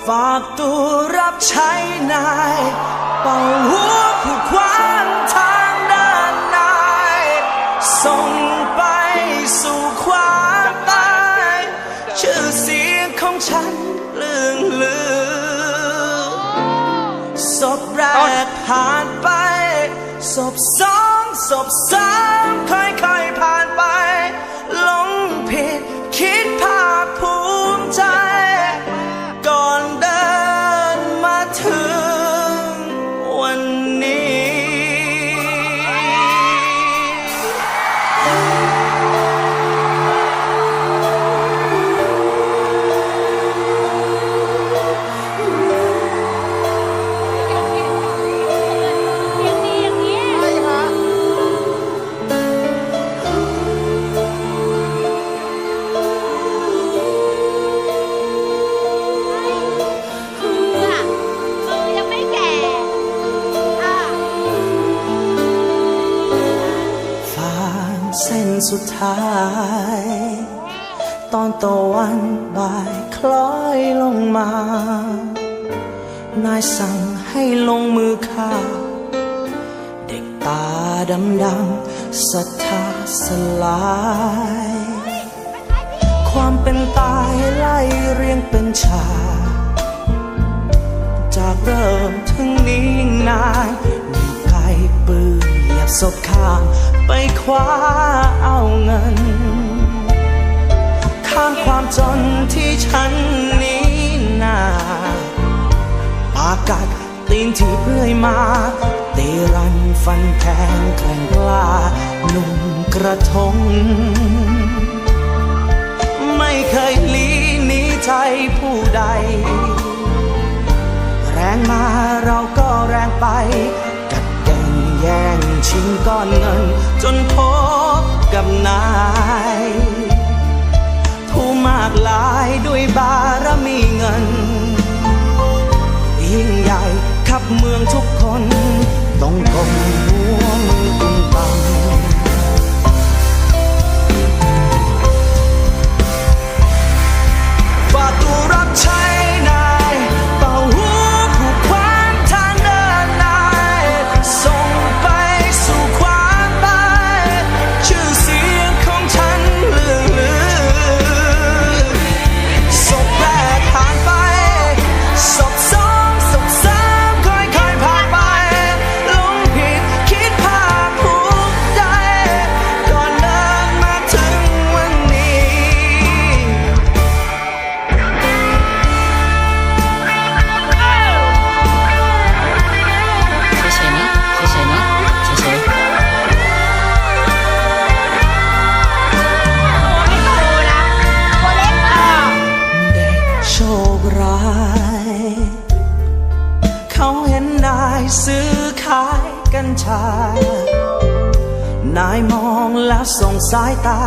ฝากตัวรับใช้นายเป่าหัวผู้ขวางทางด้านนายส่งไปสู่ความตายชื่อเสียงของฉันเลื่องลือศพแรกผ่านไปศพสองศพสามค่อยๆผ่านไปหลงผิดคิดภาคภูมิใจก่อนเดินมาถึงวันนี้เส้นสุดท้ายตอนตะวันบ่ายคล้อยลงมานายสั่งให้ลงมือฆ่าเด็กตาดำๆศรัทธาสลายความเป็นตายไล่เรียงเป็นฉากจากเริ่มถึงนิ่งนานมีไกลปืนเหยียบศพข้างไปคว้าเอาเงินข้ามความจนที่ฉันนี้นาปากกัดตีนที่เรื่อยมาตีรันฟันแทงแกล้งกล้าหนุ่มกระทงไม่เคยหลีหนีใจผู้ใดแรงมาเราก็แรงไปแย่งชิงก้อนเงินจนพบกับนายผู้มากลายด้วยบารมีเงินยิ่งใหญ่ขับเมืองทุกคนต้องก้มหัวมือกุมบังฝากตัวรับใช้นายเป่าหัวผู้ขวางทางเดินนายส่งไปสู่ความตายชื่อเสียงของฉันเลื่องลือศพแรกผ่านไปศพสองศพสามค่อยๆผ่านไปหลงผิดคิดภาคภูมิใจก่อนเดินมาถึงวันนี้เฉยๆนะเฉยๆนะเฉยๆเด็กโชคร้ายเขาเห็นนายซื้อขายกัญชานายมองแล้วส่งสายตา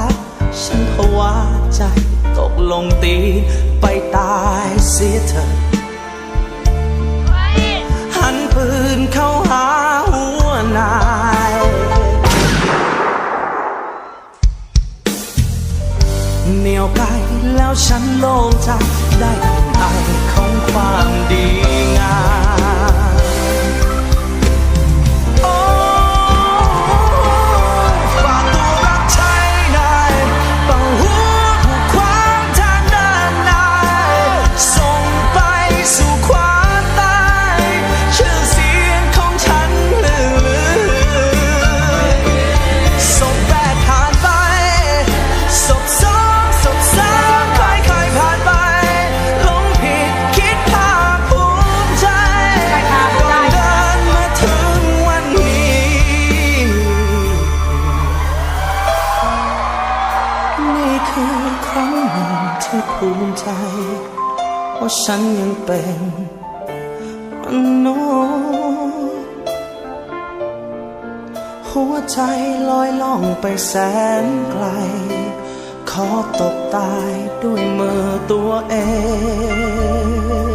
ฉันภาวะใจตกลงตีไปตายเสียเถิดหันปืนเข้าหาหัวนายเหนียวไกลแล้วฉันโล่งใจได้กลิ่นไอของความดีงามโอ้ฝากตัวรับใช้นายเป่าหัวผู้ขวางทางเดินนายส่งไปสู่ความตายชื่อเสียงของฉันเลื่องลือศพแรกผ่านไปศพสองศพสามค่อยๆผ่านไปหลงผิดคิดภาคภูมิใจก่อนเดินมาถึงวันนี้นี่คือครั้งหนึ่งที่ภูมิใจว่าฉันยังเป็นมนุษย์หัวใจลอยล่องไปแสนไกลขอตกตายด้วยมือตัวเอง